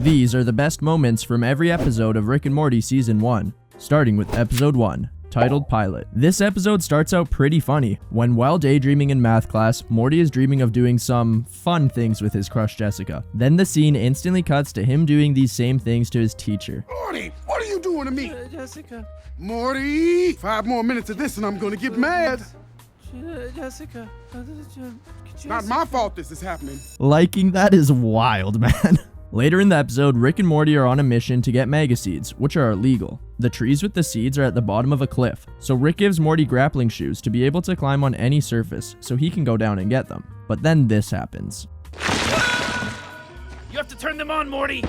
These are the best moments from every episode of Rick and Morty Season 1, starting with Episode 1, titled Pilot. This episode starts out pretty funny. When while daydreaming in math class, Morty is dreaming of doing some fun things with his crush Jessica. Then the scene instantly cuts to him doing these same things to his teacher. Morty, what are you doing to me? Jessica. Morty, 5 more minutes of this and I'm gonna get mad. Jessica. Not my fault this is happening. Liking that is wild, man. Later in the episode, Rick and Morty are on a mission to get mega seeds, which are illegal. The trees with the seeds are at the bottom of a cliff, so Rick gives Morty grappling shoes to be able to climb on any surface so he can go down and get them. But then this happens. You have to turn them on, Morty.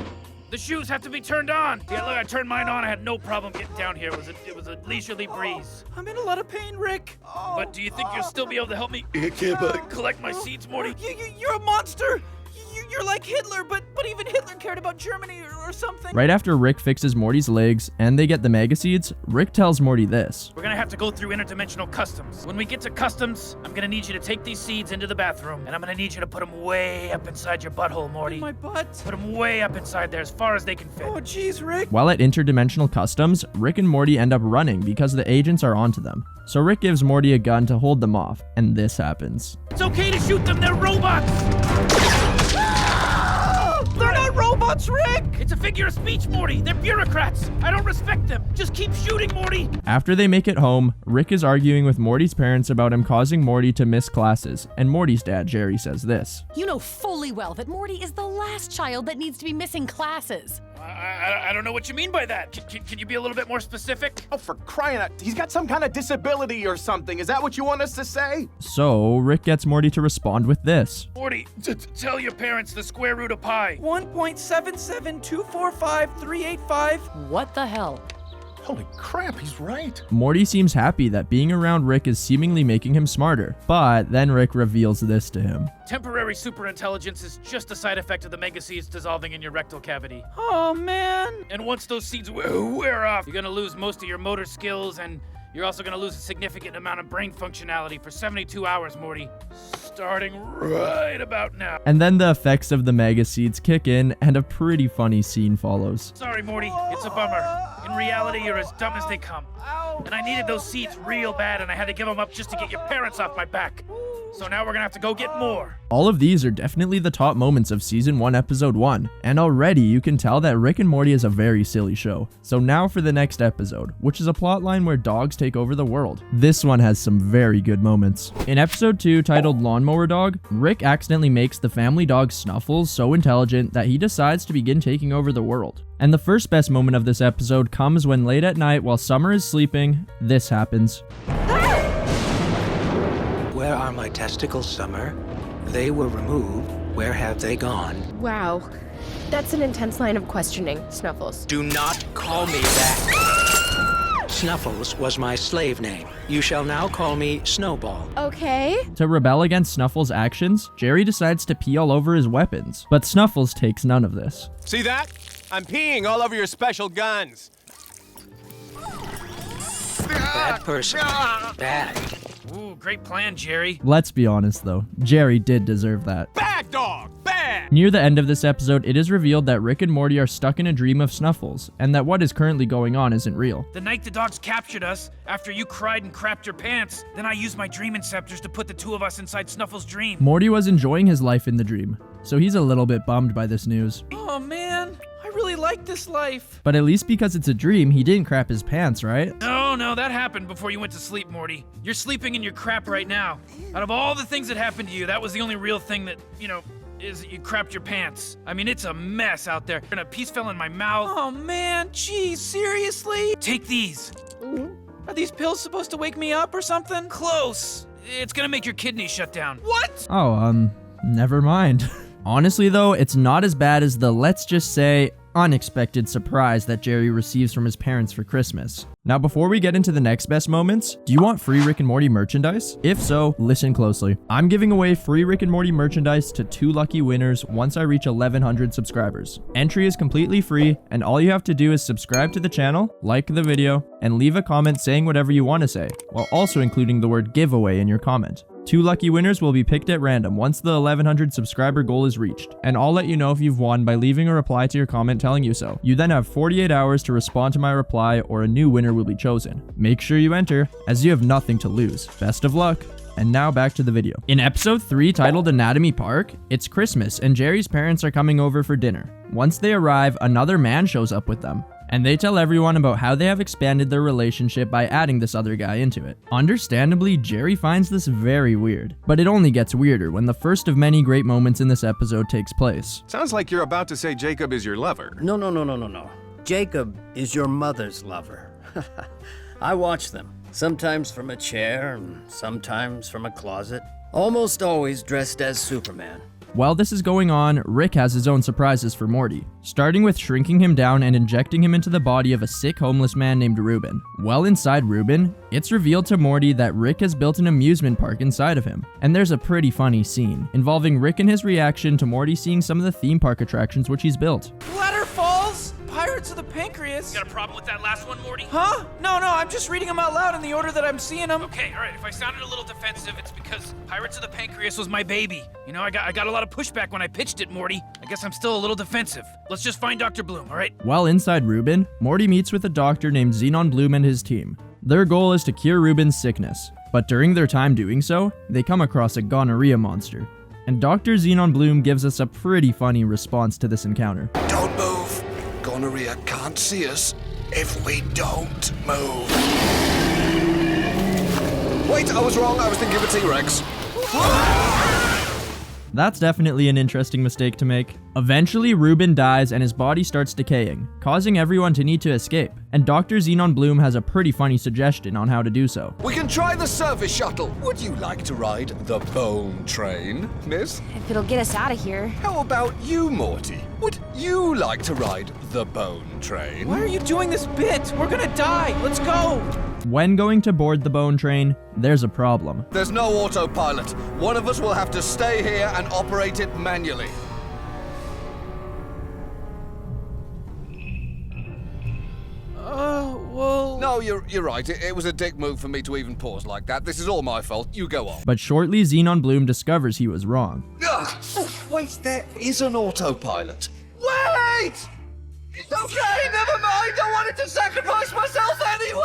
The shoes have to be turned on. Yeah, look, I turned mine on. I had no problem getting down here. It was a leisurely breeze. I'm in a lot of pain, Rick. But do you think you'll still be able to help me collect my seeds, Morty? You're a monster. You're like Hitler, but even Hitler cared about Germany or something. Right after Rick fixes Morty's legs and they get the mega seeds, Rick tells Morty this. We're gonna have to go through interdimensional customs. When we get to customs, I'm gonna need you to take these seeds into the bathroom, and I'm gonna need you to put them way up inside your butthole, Morty. In my butt? Put them way up inside there, as far as they can fit. Oh, jeez, Rick. While at interdimensional customs, Rick and Morty end up running because the agents are onto them. So Rick gives Morty a gun to hold them off, and this happens. It's okay to shoot them, they're robots! They're not robots, Rick! It's a figure of speech, Morty. They're bureaucrats. I don't respect them. Just keep shooting, Morty. After they make it home, Rick is arguing with Morty's parents about him causing Morty to miss classes, and Morty's dad, Jerry, says this. You know fully well that Morty is the last child that needs to be missing classes. I don't know what you mean by that. Can you be a little bit more specific? Oh, for crying out, he's got some kind of disability or something. Is that what you want us to say? So Rick gets Morty to respond with this. Morty, tell your parents the square root of pi. 1.77245,385. What the hell? Holy crap, he's right. Morty seems happy that being around Rick is seemingly making him smarter, but then Rick reveals this to him. Temporary superintelligence is just a side effect of the mega seeds dissolving in your rectal cavity. Oh, man. And once those seeds wear off, you're gonna lose most of your motor skills, and you're also gonna lose a significant amount of brain functionality for 72 hours, Morty. Starting right about now. And then the effects of the mega seeds kick in, and a pretty funny scene follows. Sorry, Morty, it's a bummer. In reality, you're as dumb as they come. And I needed those seeds real bad, and I had to give them up just to get your parents off my back. So now we're gonna have to go get more. All of these are definitely the top moments of Season 1, Episode 1, and already you can tell that Rick and Morty is a very silly show. So now for the next episode, which is a plotline where dogs take over the world. This one has some very good moments. In Episode 2, titled Lawnmower Dog, Rick accidentally makes the family dog Snuffles so intelligent that he decides to begin taking over the world. And the first best moment of this episode comes when late at night while Summer is sleeping, this happens. Where are my testicles, Summer? They were removed. Where have they gone? Wow. That's an intense line of questioning, Snuffles. Do not call me that. Snuffles was my slave name. You shall now call me Snowball. Okay. To rebel against Snuffles' actions, Jerry decides to pee all over his weapons, but Snuffles takes none of this. See that? I'm peeing all over your special guns. Bad person. Bad. Ooh, great plan, Jerry. Let's be honest though, Jerry did deserve that. Bad dog! Bad! Near the end of this episode, it is revealed that Rick and Morty are stuck in a dream of Snuffles, and that what is currently going on isn't real. The night the dogs captured us, after you cried and crapped your pants, then I used my dream inceptors to put the two of us inside Snuffles' dream. Morty was enjoying his life in the dream, so he's a little bit bummed by this news. Oh, man. I really like this life. But at least because it's a dream, he didn't crap his pants, right? No, that happened before you went to sleep, Morty. You're sleeping in your crap right now. Out of all the things that happened to you, that was the only real thing that, is that you crapped your pants. I mean, it's a mess out there. And a piece fell in my mouth. Oh, man. Geez, seriously? Take these. Are these pills supposed to wake me up or something? Close. It's gonna make your kidneys shut down. What? Oh, never mind. Honestly though, it's not as bad as the, let's just say, unexpected surprise that Jerry receives from his parents for Christmas. Now before we get into the next best moments, do you want free Rick and Morty merchandise? If so, listen closely. I'm giving away free Rick and Morty merchandise to 2 lucky winners once I reach 1,100 subscribers. Entry is completely free, and all you have to do is subscribe to the channel, like the video, and leave a comment saying whatever you want to say, while also including the word giveaway in your comment. 2 lucky winners will be picked at random once the 1100 subscriber goal is reached, and I'll let you know if you've won by leaving a reply to your comment telling you so. You then have 48 hours to respond to my reply or a new winner will be chosen. Make sure you enter, as you have nothing to lose. Best of luck. And now back to the video. In episode 3 titled Anatomy Park, it's Christmas and Jerry's parents are coming over for dinner. Once they arrive, another man shows up with them, and they tell everyone about how they have expanded their relationship by adding this other guy into it. Understandably, Jerry finds this very weird, but it only gets weirder when the first of many great moments in this episode takes place. Sounds like you're about to say Jacob is your lover. No. Jacob is your mother's lover. I watch them. Sometimes from a chair, and sometimes from a closet. Almost always dressed as Superman. While this is going on, Rick has his own surprises for Morty, starting with shrinking him down and injecting him into the body of a sick homeless man named Ruben. While inside Ruben, it's revealed to Morty that Rick has built an amusement park inside of him. And there's a pretty funny scene, involving Rick and his reaction to Morty seeing some of the theme park attractions which he's built. Bladder Falls? Pirates of the Pancreas? You got a problem with that last one, Morty? Huh? No, I'm just reading them out loud in the order that I'm seeing them. Okay, alright, if I sounded a little defensive, it's because Pirates of the Pancreas was my baby. You know, I got a lot of pushback when I pitched it, Morty. I guess I'm still a little defensive. Let's just find Dr. Bloom, alright? While inside Ruben, Morty meets with a doctor named Xenon Bloom and his team. Their goal is to cure Ruben's sickness, but during their time doing so, they come across a gonorrhea monster. And Dr. Xenon Bloom gives us a pretty funny response to this encounter. Don't move. Gonorrhea can't see us if we don't move. Wait, I was wrong. I was thinking of a T-Rex. That's definitely an interesting mistake to make. Eventually, Ruben dies and his body starts decaying, causing everyone to need to escape. And Dr. Xenon Bloom has a pretty funny suggestion on how to do so. We can try the service shuttle. Would you like to ride the bone train, miss? If it'll get us out of here. How about you, Morty? Would you like to ride the bone train? Why are you doing this bit? We're gonna die. Let's go. When going to board the bone train, there's a problem. There's no autopilot. One of us will have to stay here and operate it manually. Well... No, you're right. It was a dick move for me to even pause like that. This is all my fault. You go on. But shortly, Xenon Bloom discovers he was wrong. Ugh. Wait, there is an autopilot. Wait! Okay, never mind. I wanted to sacrifice myself anyway!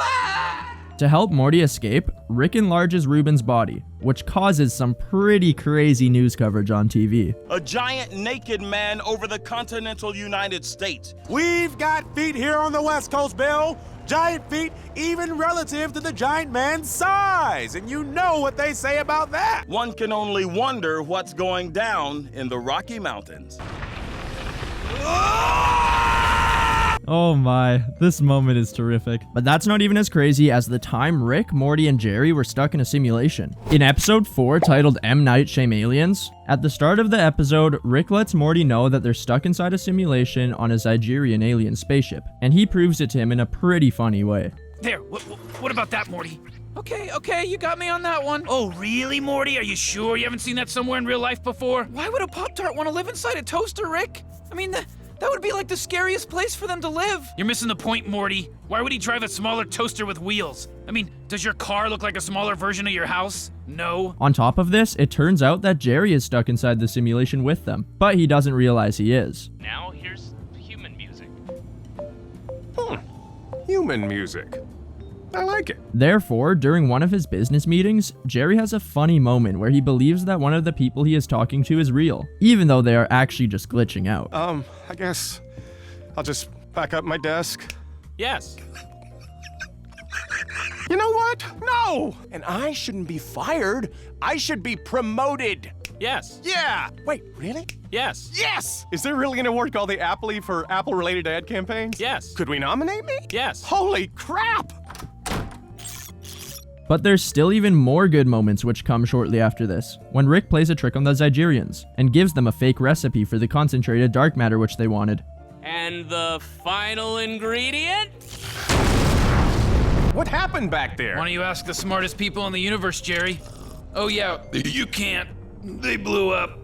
To help Morty escape, Rick enlarges Ruben's body, which causes some pretty crazy news coverage on TV. A giant naked man over the continental United States. We've got feet here on the West Coast, Bill. Giant feet, even relative to the giant man's size. And you know what they say about that. One can only wonder what's going down in the Rocky Mountains. Oh my, this moment is terrific. But that's not even as crazy as the time Rick, Morty, and Jerry were stuck in a simulation. In episode 4, titled M. Night Shaym-Aliens, at the start of the episode, Rick lets Morty know that they're stuck inside a simulation on a Zygerian alien spaceship, and he proves it to him in a pretty funny way. There, what about that, Morty? Okay, you got me on that one. Oh, really, Morty? Are you sure you haven't seen that somewhere in real life before? Why would a Pop-Tart want to live inside a toaster, Rick? I mean, that would be like the scariest place for them to live. You're missing the point, Morty. Why would he drive a smaller toaster with wheels? I mean, does your car look like a smaller version of your house? No. On top of this, it turns out that Jerry is stuck inside the simulation with them, but he doesn't realize he is. Now here's human music. Human music. I like it. Therefore, during one of his business meetings, Jerry has a funny moment where he believes that one of the people he is talking to is real, even though they are actually just glitching out. I guess I'll just pack up my desk. Yes. You know what? No! And I shouldn't be fired. I should be promoted. Yes. Yeah! Wait, really? Yes. Yes! Is there really an award called the Appley for Apple-related ad campaigns? Yes. Could we nominate me? Yes. Holy crap! But there's still even more good moments which come shortly after this, when Rick plays a trick on the Zygerians, and gives them a fake recipe for the concentrated dark matter which they wanted. And the final ingredient? What happened back there? Why don't you ask the smartest people in the universe, Jerry? Oh yeah, you can't. They blew up.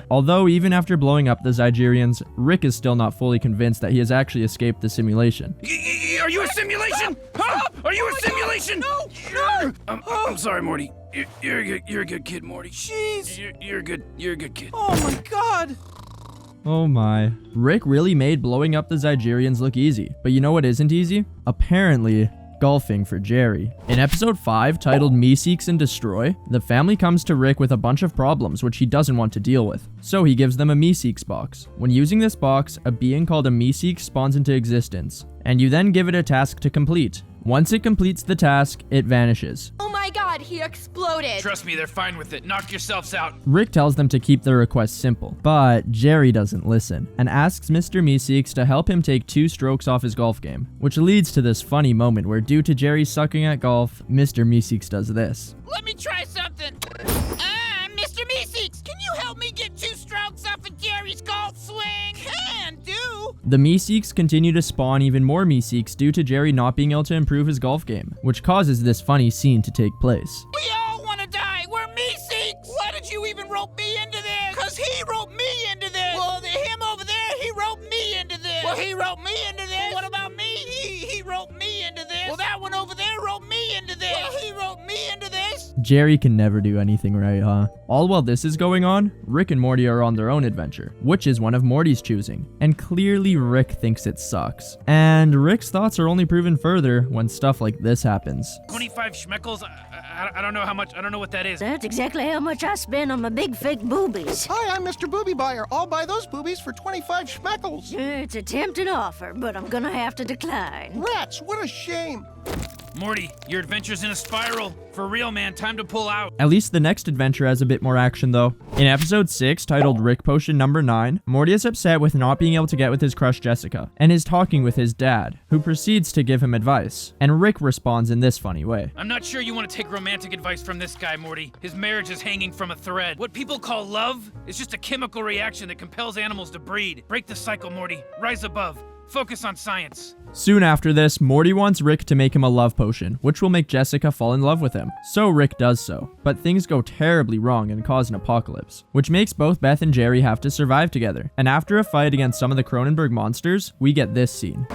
Although even after blowing up the Zygerians, Rick is still not fully convinced that he has actually escaped the simulation. Are you a simulation? Huh? Stop! Are you Oh a my simulation? God, no! No! I'm sorry, Morty. You're a good kid, Morty. Jeez. You're a good kid. Oh my God. Oh my. Rick really made blowing up the Zygerians look easy. But you know what isn't easy? Apparently, golfing for Jerry. In episode 5, titled Meeseeks and Destroy, the family comes to Rick with a bunch of problems which he doesn't want to deal with. So he gives them a Meeseeks box. When using this box, a being called a Meeseeks spawns into existence, and you then give it a task to complete. Once it completes the task, it vanishes. Oh my God, he exploded. Trust me, they're fine with it. Knock yourselves out. Rick tells them to keep their request simple, but Jerry doesn't listen and asks Mr. Meeseeks to help him take 2 strokes off his golf game, which leads to this funny moment where due to Jerry sucking at golf, Mr. Meeseeks does this. Let me try something. Mr. Meeseeks, can you help me get 2 strokes off of Jerry's golf swing? Can do. The Meeseeks continue to spawn even more Meeseeks due to Jerry not being able to improve his golf game, which causes this funny scene to take place. We all want to die. We're Meeseeks. Why did you even rope me into this? Because he roped me into this. Well, him over there, he roped me into this. Well, he roped me into this. What about me? He roped me into this. Well, that one over there roped me into this. Well, he roped me into this. Jerry can never do anything right, huh? All while this is going on, Rick and Morty are on their own adventure, which is one of Morty's choosing. And clearly Rick thinks it sucks. And Rick's thoughts are only proven further when stuff like this happens. 25 schmeckles? I don't know how much. I don't know what that is. That's exactly how much I spend on my big fake boobies. Hi, I'm Mr. Booby Buyer. I'll buy those boobies for 25 schmeckles. It's a tempting offer, but I'm gonna have to decline. Rats, what a shame. Morty, your adventure's in a spiral. For real, man. Time to pull out. At least the next adventure has a bit more action though. In episode 6, titled Rick Potion number 9, Morty is upset with not being able to get with his crush Jessica, and is talking with his dad, who proceeds to give him advice. And Rick responds in this funny way. I'm not sure you want to take romantic advice from this guy, Morty. His marriage is hanging from a thread. What people call love is just a chemical reaction that compels animals to breed. Break the cycle, Morty. Rise above. Focus on science. Soon after this, Morty wants Rick to make him a love potion, which will make Jessica fall in love with him. So Rick does so, but things go terribly wrong and cause an apocalypse, which makes both Beth and Jerry have to survive together. And after a fight against some of the Cronenberg monsters, we get this scene.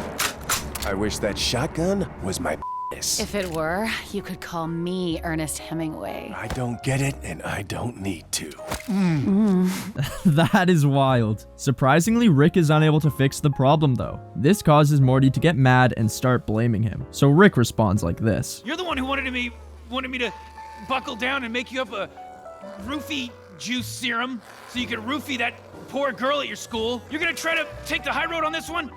I wish that shotgun was my penis. If it were, you could call me Ernest Hemingway. I don't get it, and I don't need to. That is wild. Surprisingly, Rick is unable to fix the problem though. This causes Morty to get mad and start blaming him. So Rick responds like this. You're the one who wanted me to buckle down and make you up a roofie juice serum so you could roofie that poor girl at your school. You're gonna try to take the high road on this one?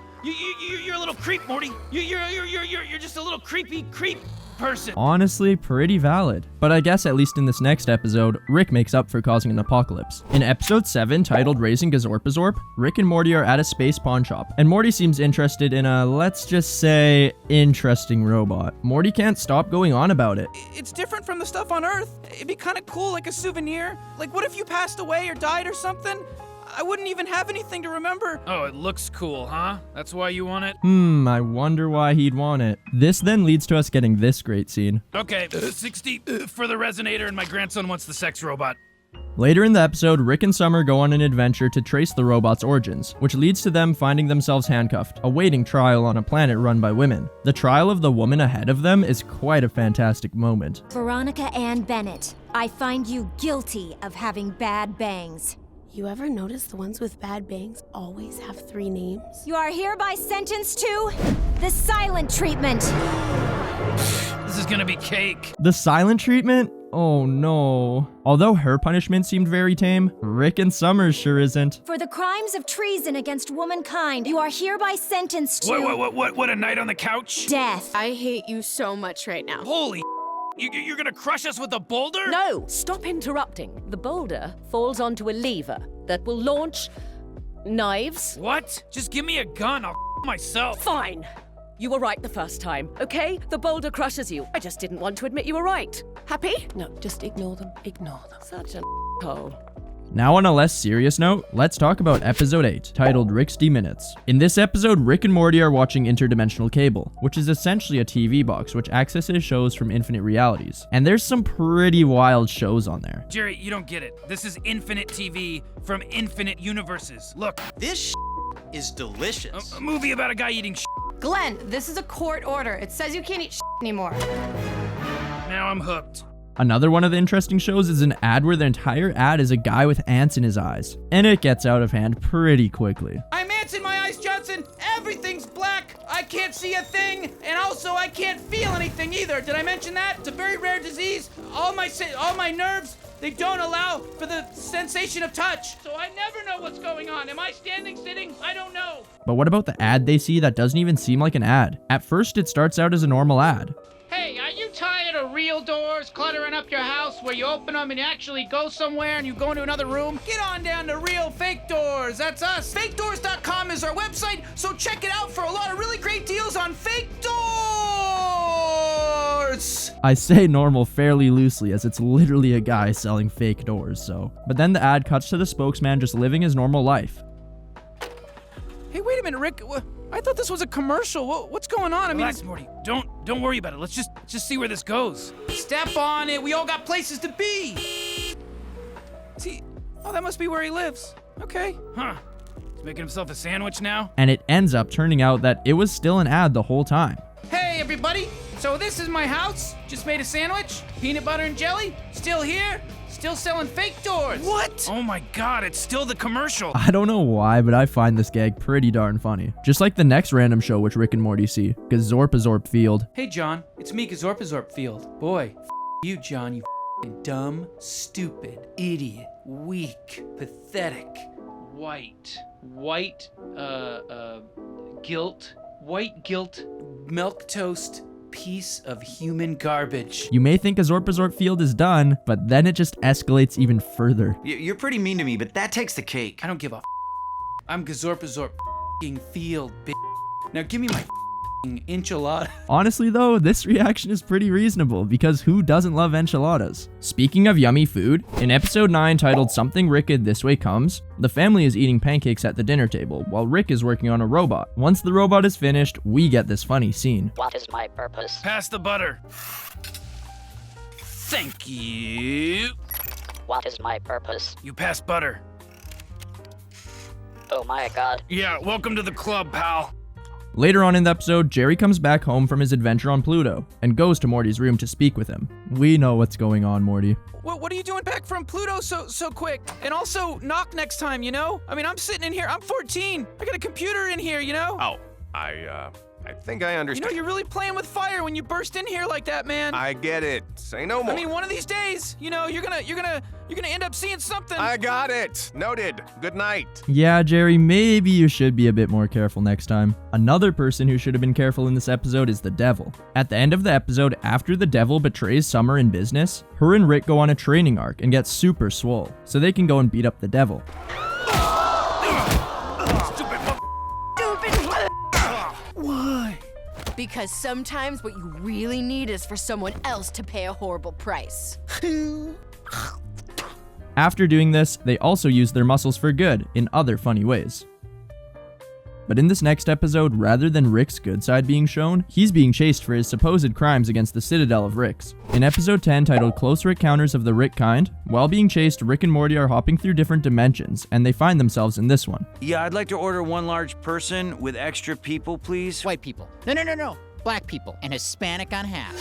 You're a little creep, Morty. You're just a little creepy creep person. Honestly, pretty valid. But I guess at least in this next episode, Rick makes up for causing an apocalypse. In episode 7, titled Raising Gazorpazorp, Rick and Morty are at a space pawn shop, and Morty seems interested in a, let's just say, interesting robot. Morty can't stop going on about it. It's different from the stuff on Earth. It'd be kind of cool, like a souvenir. Like, what if you passed away or died or something? I wouldn't even have anything to remember. Oh, it looks cool, huh? That's why you want it? I wonder why he'd want it. This then leads to us getting this great scene. Okay, 60 for the resonator, and my grandson wants the sex robot. Later in the episode, Rick and Summer go on an adventure to trace the robot's origins, which leads to them finding themselves handcuffed, awaiting trial on a planet run by women. The trial of the woman ahead of them is quite a fantastic moment. Veronica Ann Bennett, I find you guilty of having bad bangs. You ever notice the ones with bad bangs always have 3 names? You are hereby sentenced to the silent treatment. This is gonna be cake. The silent treatment? Oh no. Although her punishment seemed very tame, Rick and Summer's sure isn't. For the crimes of treason against womankind, you are hereby sentenced to... What, a night on the couch? Death. I hate you so much right now. Holy you're gonna crush us with a boulder? No, stop interrupting. The boulder falls onto a lever that will launch knives. What? Just give me a gun, I'll myself. Fine. You were right the first time, okay? The boulder crushes you. I just didn't want to admit you were right. Happy? No, just ignore them. Ignore them. Such a hole. Now on a less serious note, let's talk about episode 8, titled Rixty Minutes. In this episode, Rick and Morty are watching Interdimensional Cable, which is essentially a TV box which accesses shows from infinite realities. And there's some pretty wild shows on there. Jerry, you don't get it. This is infinite TV from infinite universes. Look. This is delicious. A movie about a guy eating Glenn, this is a court order. It says you can't eat anymore. Now I'm hooked. Another one of the interesting shows is an ad where the entire ad is a guy with ants in his eyes, and it gets out of hand pretty quickly. I'm ants in my eyes, Johnson. Everything's black. I can't see a thing, and also I can't feel anything either. Did I mention that? It's a very rare disease. All my nerves, they don't allow for the sensation of touch. So I never know what's going on. Am I standing, sitting? I don't know. But what about the ad they see that doesn't even seem like an ad? At first, it starts out as a normal ad. Hey, are you tired of real doors cluttering up your house where you open them and you actually go somewhere and you go into another room? Get on down to Real Fake Doors. That's us. FakeDoors.com is our website, so check it out for a lot of really great deals on fake doors. I say normal fairly loosely as it's literally a guy selling fake doors, so. But then the ad cuts to the spokesman just living his normal life. Hey, wait a minute, Rick. I thought this was a commercial. What's going on? Relax, Morty. Don't worry about it. Let's just see where this goes. Step on it. We all got places to be. See, oh, that must be where he lives. Okay. Huh. He's making himself a sandwich now? And it ends up turning out that it was still an ad the whole time. Hey, everybody. So this is my house. Just made a sandwich. Peanut butter and jelly. Still here. Still selling fake doors. What? Oh my god, it's still the commercial. I don't know why, but I find this gag pretty darn funny. Just like the next random show which Rick and Morty see, Gazorpazorp Field. Hey, John. It's me, Gazorpazorp Field. Boy, you, John, you dumb, stupid, idiot, weak, pathetic, white, guilt, milquetoast, piece of human garbage. You may think Gazorpazorp Field is done, but then it just escalates even further. You're pretty mean to me, but that takes the cake. I don't give a I'm Gazorpazorp Field, bitch. Now give me my enchilada. Honestly though, this reaction is pretty reasonable because who doesn't love enchiladas? Speaking of yummy food, in episode 9 titled Something Wicked This Way Comes, the family is eating pancakes at the dinner table while Rick is working on a robot. Once the robot is finished, we get this funny scene. What is my purpose? Pass the butter. Thank you. What is my purpose? You pass butter. Oh my god. Yeah, welcome to the club, pal. Later on in the episode, Jerry comes back home from his adventure on Pluto and goes to Morty's room to speak with him. We know what's going on, Morty. What are you doing back from Pluto so quick? And also, knock next time, you know? I mean, I'm sitting in here, I'm 14. I got a computer in here, you know? Oh, I think I understand. You know, you're really playing with fire when you burst in here like that, man. I get it. Say no more. I mean, one of these days, you know, you're gonna end up seeing something. I got it. Noted. Good night. Yeah, Jerry, maybe you should be a bit more careful next time. Another person who should have been careful in this episode is the devil. At the end of the episode, after the devil betrays Summer in business, her and Rick go on a training arc and get super swole, so they can go and beat up the devil. Why? Because sometimes what you really need is for someone else to pay a horrible price. After doing this, they also use their muscles for good in other funny ways. But in this next episode, rather than Rick's good side being shown, he's being chased for his supposed crimes against the Citadel of Ricks. In episode 10 titled Closer Encounters of the Rick Kind, while being chased, Rick and Morty are hopping through different dimensions, and they find themselves in this one. Yeah, I'd like to order one large person with extra people, please. White people. No. Black people and Hispanic on half.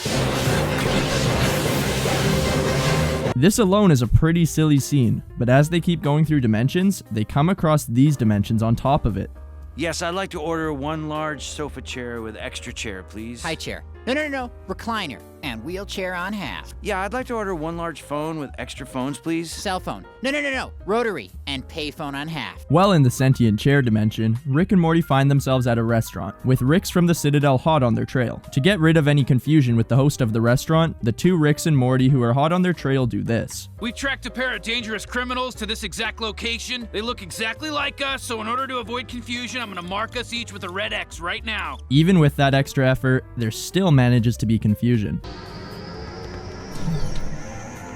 This alone is a pretty silly scene, but as they keep going through dimensions, they come across these dimensions on top of it. Yes, I'd like to order one large sofa chair with extra chair, please. High chair. No. Recliner and wheelchair on half. Yeah, I'd like to order one large phone with extra phones, please. Cell phone. No. Rotary and payphone on half. Well, in the sentient chair dimension, Rick and Morty find themselves at a restaurant, with Ricks from the Citadel hot on their trail. To get rid of any confusion with the host of the restaurant, the two Ricks and Morty who are hot on their trail do this. We tracked a pair of dangerous criminals to this exact location. They look exactly like us, so in order to avoid confusion, I'm gonna mark us each with a red X right now. Even with that extra effort, there still manages to be confusion.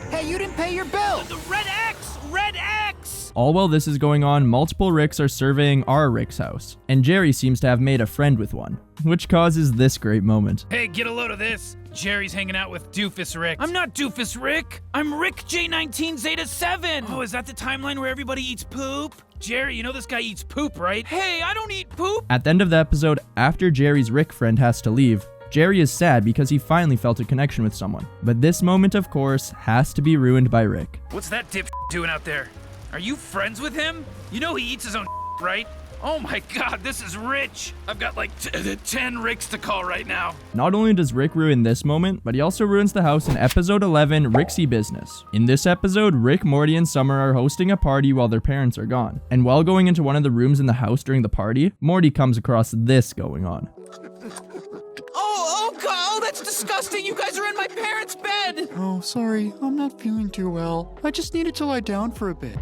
Hey, you didn't pay your bill! The red X! Red X! All while this is going on, multiple Ricks are surveying our Rick's house, and Jerry seems to have made a friend with one, which causes this great moment. Hey, get a load of this. Jerry's hanging out with Doofus Rick. I'm not Doofus Rick. I'm Rick J19 Zeta 7. Oh, is that the timeline where everybody eats poop? Jerry, you know this guy eats poop, right? Hey, I don't eat poop. At the end of the episode, after Jerry's Rick friend has to leave, Jerry is sad because he finally felt a connection with someone. But this moment, of course, has to be ruined by Rick. What's that dip doing out there? Are you friends with him? You know he eats his own right? Oh my god, this is rich! I've got like 10 Ricks to call right now. Not only does Rick ruin this moment, but he also ruins the house in episode 11, Rixy Business. In this episode, Rick, Morty, and Summer are hosting a party while their parents are gone. And while going into one of the rooms in the house during the party, Morty comes across this going on. Oh, God, oh, that's disgusting. You guys are in my parents' bed. Oh, sorry. I'm not feeling too well. I just needed to lie down for a bit.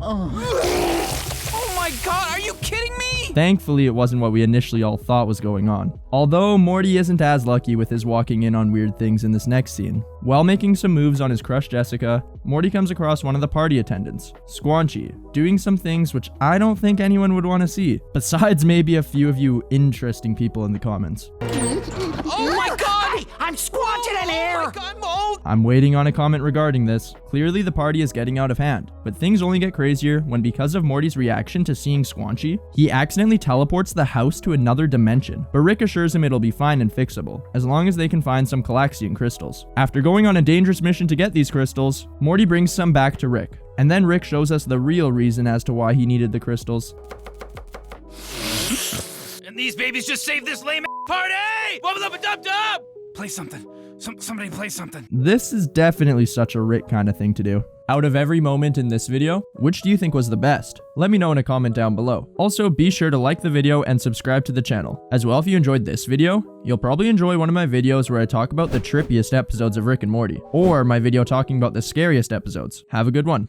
Oh my god, are you kidding me? Thankfully, it wasn't what we initially all thought was going on. Although Morty isn't as lucky with his walking in on weird things in this next scene. While making some moves on his crush Jessica, Morty comes across one of the party attendants, Squanchy, doing some things which I don't think anyone would want to see, besides maybe a few of you interesting people in the comments. Oh my god! I'm squatted in here! Oh my god, mold! I'm waiting on a comment regarding this. Clearly the party is getting out of hand, but things only get crazier when, because of Morty's reaction to seeing Squanchy, he accidentally teleports the house to another dimension, but Rick assures him it'll be fine and fixable, as long as they can find some Calaxian crystals. After going on a dangerous mission to get these crystals, Morty brings some back to Rick, and then Rick shows us the real reason as to why he needed the crystals. And these babies just saved this lame party! Wubba lubba dub dub! Play something. Somebody play something. This is definitely such a Rick kind of thing to do. Out of every moment in this video, which do you think was the best? Let me know in a comment down below. Also, be sure to like the video and subscribe to the channel. As well, if you enjoyed this video, you'll probably enjoy one of my videos where I talk about the trippiest episodes of Rick and Morty, or my video talking about the scariest episodes. Have a good one.